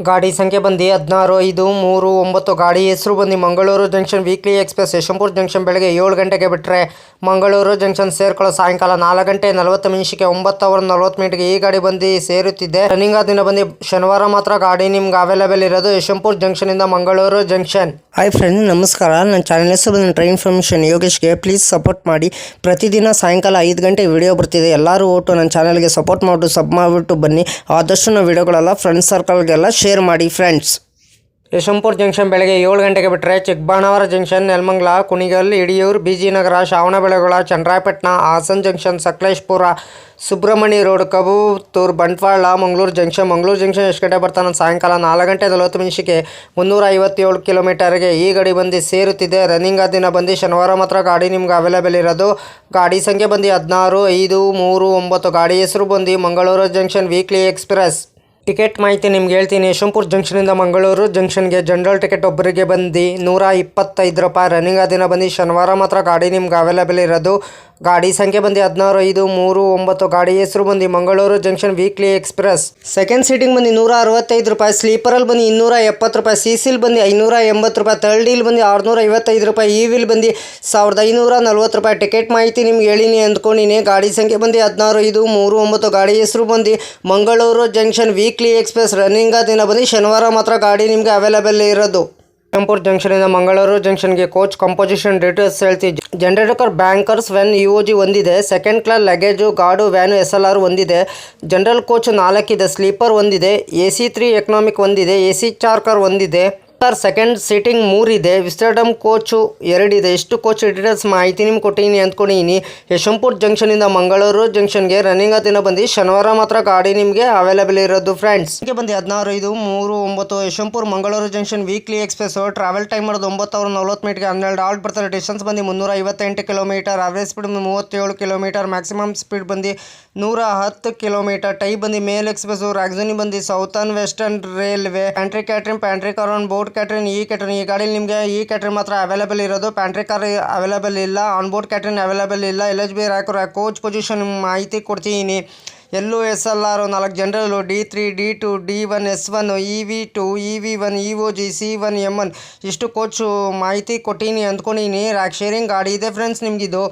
ಗಾಡಿ ಸಂಖ್ಯೆ ಬಂದು 16-5-3-9. ಗಾಡಿ ಹೆಸರು ಬಂದು Mangaluru junction weekly express. Yeshwantpur junction ಬೆಳಗ್ಗೆ 7 ಗಂಟೆಗೆ ಬಿಟ್ಟರೆ ಮಂಗಳೂರು ಜಂಕ್ಷನ್ ಸೇರ್ಕೊಳ್ಳೋ ಸಾಯಂಕಾಲ 4 ಗಂಟೆ 40 ನಿಮಿಷಕ್ಕೆ 9:40 ಈ ಗಾಡಿ ಬಂದು ಸೇರುತ್ತಿದೆ. ರನ್ನಿಂಗ್ ದಿನ ಬಂದು ಶನಿವಾರ ಮಾತ್ರ ಗಾಡಿ ನಿಮ್ಗೆ ಅವೈಲೇಬಲ್ ಇರೋದು ಯಶವಂತಪುರ ಜಂಕ್ಷನಿಂದ ಮಂಗಳೂರು ಜಂಕ್ಷನ್. ಹಾಯ್ ಫ್ರೆಂಡ್ಸ್, ನಮಸ್ಕಾರ. ನನ್ನ ಚಾನಲ್ ಹೆಸರು ಬಂದು ಟ್ರೈನ್ ಇನ್ಫಾರ್ಮೇಷನ್ ಯೋಗೇಶ್ಗೆ. ಪ್ಲೀಸ್ ಸಪೋರ್ಟ್ ಮಾಡಿ. ಪ್ರತಿದಿನ ಸಾಯಂಕಾಲ 5 ಗಂಟೆ ವಿಡಿಯೋ ಬರ್ತಿದೆ. ಎಲ್ಲರೂ ಒಟ್ಟು ನನ್ನ ಚಾನಲ್ಗೆ ಸಪೋರ್ಟ್ ಮಾಡಿಬಿಟ್ಟು ಸಬ್ ಮಾಡಿಬಿಟ್ಟು ಬನ್ನಿ. ಆದಷ್ಟು ನಾವು ವಿಡಿಯೋಗಳೆಲ್ಲ ಫ್ರೆಂಡ್ಸ್ ಸರ್ಕಲ್ಗೆಲ್ಲ ಶೇರ್ ಮಾಡಿ ಫ್ರೆಂಡ್ಸ್. ಯಶವಂತಪುರ ಜಂಕ್ಷನ್ ಬೆಳಗ್ಗೆ 7 ಗಂಟೆಗೆ ಬಿಟ್ಟರೆ Chikkabanavara junction, Nelamangala, Kunigal, Yediyur, Bijinagara, Shravanabelagola, Channarayapatna, Hassan junction, Sakleshpur, Subrahmanya road, Kabuturu, Bantwal, Mangaluru junction ಎಷ್ಟು ಗಂಟೆ ಬರ್ತಾನೆ ಸಾಯಂಕಾಲ 4 ಗಂಟೆ 40 ನಿಮಿಷಕ್ಕೆ 357 ಕಿಲೋಮೀಟರ್ಗೆ ಈ ಗಾಡಿ ಬಂದು ಸೇರುತ್ತಿದೆ. ರನ್ನಿಂಗ್ ದಿನ ಬಂದು ಶನಿವಾರ ಮಾತ್ರ ಗಾಡಿ ನಿಮ್ಗೆ ಅವೈಲೇಬಲ್ ಇರೋದು. ಗಾಡಿ ಸಂಖ್ಯೆ ಬಂದು 16-5-3-9. ಗಾಡಿ ಹೆಸರು ಬಂದು Mangaluru junction weekly express. Ticket ಮಾಹಿತಿ ನಿಮ್ಗೆ ಹೇಳ್ತೀನಿ. ಯಶವಂತಪುರ ಜಂಕ್ಷನಿಂದ ಮಂಗಳೂರು ಜಂಕ್ಷನ್ಗೆ ಜನರಲ್ ಟಿಕೆಟ್ ಒಬ್ಬರಿಗೆ ಬಂದು 125 ರೂಪಾಯಿ. ರನ್ನಿಂಗ್ ದಿನ ಬಂದು ಶನಿವಾರ ಮಾತ್ರ ಗಾಡಿ ನಿಮ್ಗೆ ಅವೈಲೇಬಲ್ ಇರೋದು. ಗಾಡಿ ಸಂಖ್ಯೆ ಬಂದು 16-5-3-9. ಗಾಡಿ ಹೆಸರು ಬಂದು Mangaluru junction weekly express. Second seating ಬಂದು 165 ರೂಪಾಯಿ. ಸ್ಲೀಪರಲ್ಲಿ ಬಂದು 270 ರೂಪಾಯಿ. ಸಿಸಿಲ್ ಬಂದು 580 ರೂಪಾಯಿ. ಥರ್ಡ್ ವೀಲ್ ಬಂದು 655 ರೂಪಾಯಿ. ಈ ವೀಲ್ ಬಂದು 1540 ರೂಪಾಯಿ. ಟಿಕೆಟ್ ಮಾಹಿತಿ ನಿಮ್ಗೆ ಹೇಳಿನಿ ಅಂದ್ಕೊಂಡಿನಿ. ಗಾಡಿ ಸಂಖ್ಯೆ ಬಂದು 16-5-3-9. ಗಾಡಿ ಹೆಸರು ಬಂದು Mangaluru junction weekly express. Running ದಿನ ಬಂದು ಶನಿವಾರ ಮಾತ್ರ ಗಾಡಿ ನಿಮಗೆ ಅವೈಲೇಬಲ್ ಇರೋದು. ಯಶವಂತಪುರ ಜಂಕ್ಷನಿಂದ ಮಂಗಳೂರು ಜಂಕ್ಷನ್ಗೆ ಕೋಚ್ ಕಂಪೋಸಿಷನ್ ಡೀಟೇಲ್ಸ್ ಹೇಳ್ತೀವಿ. ಜನರೇಟರ್ ಬ್ಯಾಂಕರ್ಸ್ ವ್ಯಾನ್ UOG ಒಂದಿದೆ. Second class luggage guard van SLR ಒಂದಿದೆ. ಜನರಲ್ ಕೋಚ್ 4 ಇದೆ. ಸ್ಲೀಪರ್ ಒಂದಿದೆ. AC3 ಎಕನಾಮಿಕ್ ಒಂದಿದೆ. AC ಚಾರ್ಕರ್ ಒಂದಿದೆ. ಸೆಕೆಂಡ್ ಸೀಟಿಂಗ್ 3 ಇದೆ. ವಿಸ್ಟರ್ಡಮ್ ಕೋಚು 2 ಇದೆ. ಇಷ್ಟು ಕೋಚ್ ಡೀಟೇಲ್ಸ್ ಮಾಹಿತಿ ನಿಮ್ಗೆ ಕೊಟ್ಟಿನಿ ಅಂದ್ಕೊಂಡಿನಿ. ಯಶವಂತಪುರ ಜಂಕ್ಷನಿಂದ ಮಂಗಳೂರು ಜಂಕ್ಷನ್ಗೆ ರನ್ನಿಂಗ್ ದಿನ ಬಂದು ಶನಿವಾರ ಮಾತ್ರ ಗಾಡಿ ನಿಮಗೆ ಅವೈಲೇಬಲ್ ಇರೋದು ಫ್ರೆಂಡ್ಸ್. ಹೀಗೆ ಬಂದು 16-5-3-9 Yeshwantpur Mangaluru junction weekly express. Travel time ಮಾಡೋದು 9:40 12 ಆಲ್ಟ್ ಬರ್ತಾರೆ. ಡಿಸ್ಟೆನ್ಸ್ ಬಂದು 358 kilometre. Average speed 37 kilometre. Maximum speed ಬಂದು 110 ಕಿಲೋಮೀಟರ್. ಟೈಪ್ ಬಂದು ಮೇಲ್ ಎಕ್ಸ್ಪ್ರೆಸ್. ರಾಗ್ಜನಿ ಬಂದು southern western railway. Pantry catering, pantry car on board catering, ಈ ಗಾಡಿ ನಿಮಗೆ ಈ ಕ್ಯಾಟ್ರಿನ್ ಮಾತ್ರ ಅವೈಲೇಬಲ್ ಇರೋದು. ಪ್ಯಾಂಟ್ರಿ ಕಾರ್ ಅವೈಲೇಬಲ್ ಇಲ್ಲ. ಆನ್ ಬೋರ್ಡ್ ಕ್ಯಾಟ್ರಿನ್ ಅವೈಲೇಬಲ್ ಇಲ್ಲ. LHB ಕೋಚ್ ಪೊಸಿಷನ್ ಮಾಹಿತಿ ಕೊಡ್ತೀನಿ. SLR 4 general, D3, D2, D1, S1, EV2, EV1, EOG, C1, M1 ಇಷ್ಟು ಕೋಚು ಮಾಹಿತಿ ಕೊಟ್ಟೀನಿ ಅಂದ್ಕೊಂಡಿನಿ. ಶೇರಿಂಗ್ ಗಾಡಿ ಇದೆ ಫ್ರೆಂಡ್ಸ್. ನಿಮಗಿದು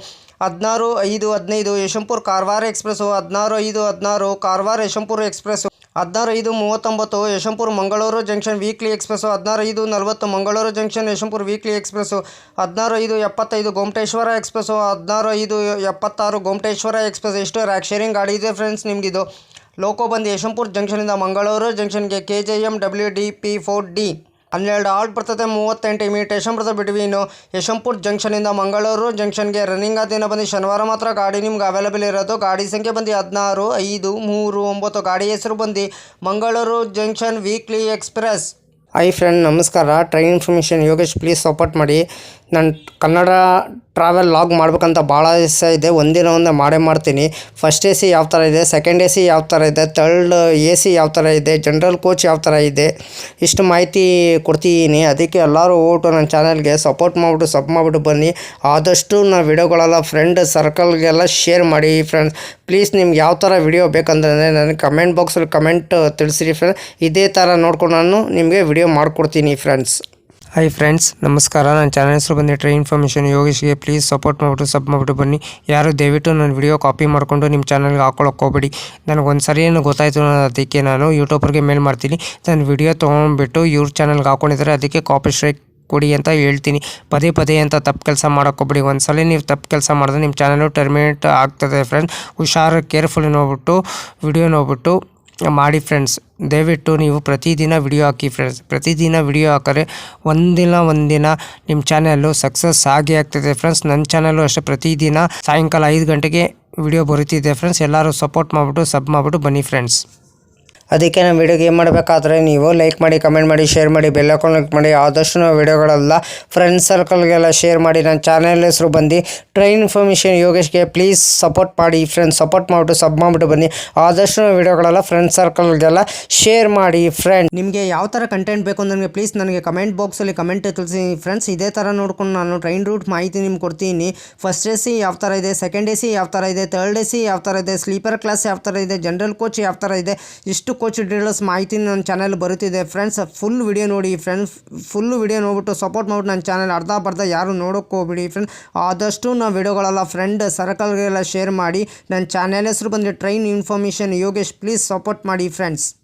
16-5-15 Yeshwantpur Karwar express. 16-5-16 Karwar Yeshwantpur express. 16-5-39 Yeshwantpur Mangaluru junction weekly express. 16-5-40 Mangaluru junction Yeshwantpur weekly express. 16-5-75 Gommateshwara express. 16-5-76 Gommateshwara express. ಇಷ್ಟು sharing ಗಾಡಿ ಇದೆ ಫ್ರೆಂಡ್ಸ್. ನಿಮಗಿದು ಲೋಕೋ ಬಂದು ಯಶವಂತಪುರ ಜಂಕ್ಷನಿಂದ ಮಂಗಳೂರು ಜಂಕ್ಷನ್ಗೆ KJM WDP4D 12 ಆಲ್ಟ್ ಬರ್ತದೆ. 38 ಇಮಿಟೇಷನ್ ಬರ್ತದೆ ಬಿಟ್ವೀನು ಯಶವಂತಪುರ ಜಂಕ್ಷನಿಂದ ಮಂಗಳೂರು ಜಂಕ್ಷನ್ಗೆ. ರನ್ನಿಂಗ್ ದಿನ ಬಂದು ಶನಿವಾರ ಮಾತ್ರ ಗಾಡಿ ನಿಮ್ಗೆ ಅವೈಲೇಬಲ್ ಇರೋದು. ಗಾಡಿ ಸಂಖ್ಯೆ ಬಂದು 16-5-3-9. ಗಾಡಿ ಹೆಸರು ಬಂದು Mangaluru junction weekly express. Hi friend, ನಮಸ್ಕಾರ. Train information Yogesh. Please support ಮಾಡಿ. ನಾನು ಕನ್ನಡ ಟ್ರಾವೆಲ್ ಲಾಗ್ ಮಾಡ್ಬೇಕಂತ ಭಾಳ ದಿವಸ ಇದೆ. ಒಂದೇ ಮಾಡೇ ಮಾಡ್ತೀನಿ. ಫಸ್ಟ್ AC ಯಾವ ಥರ ಇದೆ, ಸೆಕೆಂಡ್ AC ಯಾವ ಥರ ಇದೆ, ಥರ್ಡ್ AC ಯಾವ ಥರ ಇದೆ, ಜನರಲ್ ಕೋಚ್ ಯಾವ ಥರ ಇದೆ, ಇಷ್ಟು ಮಾಹಿತಿ ಕೊಡ್ತಿದ್ದೀನಿ. ಅದಕ್ಕೆ ಎಲ್ಲರೂ ಓಟು ನನ್ನ ಚಾನಲ್ಗೆ ಸಪೋರ್ಟ್ ಮಾಡಿಬಿಟ್ಟು ಸಬ್ ಮಾಡಿಬಿಟ್ಟು ಬನ್ನಿ. ಆದಷ್ಟು ನಾವು ವಿಡಿಯೋಗಳೆಲ್ಲ ಫ್ರೆಂಡ್ ಸರ್ಕಲ್ಗೆಲ್ಲ ಶೇರ್ ಮಾಡಿ ಫ್ರೆಂಡ್ಸ್. ಪ್ಲೀಸ್ ನಿಮ್ಗೆ ಯಾವ ಥರ ವಿಡಿಯೋ ಬೇಕಂದ್ರೆ ನನಗೆ ಕಮೆಂಟ್ ಬಾಕ್ಸಲ್ಲಿ ಕಮೆಂಟ್ ತಿಳಿಸಿರಿ ಫ್ರೆಂಡ್ಸ್. ಇದೇ ಥರ ನೋಡ್ಕೊಂಡು ನಾನು ನಿಮಗೆ ವಿಡಿಯೋ ಮಾಡಿಕೊಡ್ತೀನಿ ಫ್ರೆಂಡ್ಸ್. ಹಾಯ್ ಫ್ರೆಂಡ್ಸ್, ನಮಸ್ಕಾರ. ನನ್ನ ಚಾನಲ್ ಹೆಸರು ಬಂದು ಟ್ರೈನ್ ಇನ್ಫಾರ್ಮೇಷನ್ ಯೋಗೇಶ್ಗೆ. ಪ್ಲೀಸ್ ಸಪೋರ್ಟ್ ಮಾಡಿಬಿಟ್ಟು ಸಬ್ ಮಾಡಿಬಿಟ್ಟು ಬನ್ನಿ. ಯಾರು ದಯವಿಟ್ಟು ನನ್ನ ವಿಡಿಯೋ ಕಾಪಿ ಮಾಡಿಕೊಂಡು ನಿಮ್ಮ ಚಾನಲ್ಗೆ ಹಾಕೊಳ್ಳೋಕೆ ಹೋಗ್ಬೇಡಿ. ನನಗೊಂದು ಸರಿ ಏನು ಗೊತ್ತಾಯಿತು, ಅದಕ್ಕೆ ನಾನು ಯೂಟ್ಯೂಬರ್ಗೆ ಮೇಲ್ ಮಾಡ್ತೀನಿ. ನನ್ನ ವಿಡಿಯೋ ತೊಗೊಂಡ್ಬಿಟ್ಟು ಇವ್ರ ಚಾನಲ್ಗೆ ಹಾಕೊಂಡಿದ್ದಾರೆ, ಅದಕ್ಕೆ ಕಾಪಿ ಸ್ಟ್ರೈಕ್ ಕೊಡಿ ಅಂತ ಹೇಳ್ತೀನಿ. ಪದೇ ಅಂತ ತಪ್ಪು ಕೆಲಸ ಮಾಡೋಕ್ಕೋಗ್ಬೇಡಿ. ಒಂದ್ಸಲ ನೀವು ತಪ್ಪು ಕೆಲಸ ಮಾಡಿದ್ರೆ ನಿಮ್ಮ ಚಾನಲು ಟರ್ಮಿನೇಟ್ ಆಗ್ತದೆ ಫ್ರೆಂಡ್ಸ್. ಹುಷಾರು, ಕೇರ್ಫುಲ್ಲಿ ನೋಡ್ಬಿಟ್ಟು ವಿಡಿಯೋ ನೋಡ್ಬಿಟ್ಟು ಮಾಡಿ ಫ್ರೆಂಡ್ಸ್. ದಯವಿಟ್ಟು ನೀವು ಪ್ರತಿದಿನ ವಿಡಿಯೋ ಹಾಕಿ ಫ್ರೆಂಡ್ಸ್. ಪ್ರತಿದಿನ ವಿಡಿಯೋ ಹಾಕಿದ್ರೆ ಒಂದಿನ ನಿಮ್ಮ ಚಾನಲ್ಲು ಸಕ್ಸಸ್ ಆಗೇ ಆಗ್ತದೆ ಫ್ರೆಂಡ್ಸ್. ನನ್ನ ಚಾನಲ್ಲು ಅಷ್ಟೇ ಪ್ರತಿದಿನ ಸಾಯಂಕಾಲ 5 ಗಂಟೆಗೆ ವಿಡಿಯೋ ಬರುತ್ತಿದೆ ಫ್ರೆಂಡ್ಸ್. ಎಲ್ಲರೂ ಸಪೋರ್ಟ್ ಮಾಡಿಬಿಟ್ಟು ಸಬ್ ಮಾಡಿಬಿಟ್ಟು ಬನ್ನಿ ಫ್ರೆಂಡ್ಸ್. ಅದಕ್ಕೆ ನಾವು ವಿಡಿಯೋಗೆ ಏನು ಮಾಡಬೇಕಾದ್ರೆ ನೀವು ಲೈಕ್ ಮಾಡಿ, ಕಮೆಂಟ್ ಮಾಡಿ, ಶೇರ್ ಮಾಡಿ, ಬೆಲ್ ಐಕಾನ್ ಕ್ಲಿಕ್ ಮಾಡಿ. ಆದಷ್ಟು ನಾವು ವಿಡಿಯೋಗಳೆಲ್ಲ ಫ್ರೆಂಡ್ಸ್ ಸರ್ಕಲ್ಗೆಲ್ಲ ಶೇರ್ ಮಾಡಿ. ನನ್ನ ಚಾನಲ್ ಹೆಸರು ಬಂದು ಟ್ರೈನ್ ಇನ್ಫಾರ್ಮೇಷನ್ ಯೋಗೇಶ್ಗೆ. ಪ್ಲೀಸ್ ಸಪೋರ್ಟ್ ಮಾಡಿ ಫ್ರೆಂಡ್ಸ್. ಸಪೋರ್ಟ್ ಮಾಡಿಬಿಟ್ಟು ಸಬ್ ಮಾಡಿಬಿಟ್ಟು ಬನ್ನಿ. ಆದಷ್ಟು ನಾವು ವಿಡಿಯೋಗಳೆಲ್ಲ ಫ್ರೆಂಡ್ಸ್ ಸರ್ಕಲ್ಗೆಲ್ಲ ಶೇರ್ ಮಾಡಿ ಫ್ರೆಂಡ್ಸ್. ನಿಮಗೆ ಯಾವ ಥರ ಕಂಟೆಂಟ್ ಬೇಕು ಅಂದರೆ ಪ್ಲೀಸ್ ನನಗೆ ಕಮೆಂಟ್ ಬಾಕ್ಸಲ್ಲಿ ಕಮೆಂಟ್ ತಿಳಿಸಿ ಫ್ರೆಂಡ್ಸ್. ಇದೇ ಥರ ನೋಡ್ಕೊಂಡು ನಾನು ಟ್ರೈನ್ ರೂಟ್ ಮಾಹಿತಿ ನಿಮ್ಗೆ ಕೊಡ್ತೀನಿ. ಫಸ್ಟ್ AC ಯಾವ ಥರ ಇದೆ, ಸೆಕೆಂಡ್ AC ಯಾವ ಥರ ಇದೆ, ಥರ್ಡ್ AC ಯಾವ ಥರ ಇದೆ, ಸ್ಲೀಪರ್ ಕ್ಲಾಸ್ ಯಾವ ಥರ ಇದೆ, ಜನರಲ್ ಕೋಚ್ ಯಾವ ಥರ ಇದೆ, ಇಷ್ಟು ಕೋಚ್ ಡೀಟೇಲ್ಸ್ ಮಾಹಿತಿ ನನ್ನ ಚಾನಲ್ ಬರುತ್ತಿದೆ ಫ್ರೆಂಡ್ಸ್. ಫುಲ್ ವಿಡಿಯೋ ನೋಡಿ ಫ್ರೆಂಡ್ಸ್. ಫುಲ್ ವಿಡಿಯೋ ನೋಡ್ಬಿಟ್ಟು ಸಪೋರ್ಟ್ ಮಾಡ್ಬಿಟ್ಟು ನನ್ನ ಚಾನಲ್ ಅರ್ಧ ಯಾರು ನೋಡೋಕ್ಕೆ ಹೋಗ್ಬಿಡಿ ಫ್ರೆಂಡ್. ಆದಷ್ಟು ನಾವು ವಿಡಿಯೋಗಳೆಲ್ಲ ಫ್ರೆಂಡ್ ಸರ್ಕಲ್ಗೆಲ್ಲ ಶೇರ್ ಮಾಡಿ. ನನ್ನ ಚಾನಲ್ ಹೆಸರು ಬಂದು train information Yogesh. Please support ಮಾಡಿ ಫ್ರೆಂಡ್ಸ್.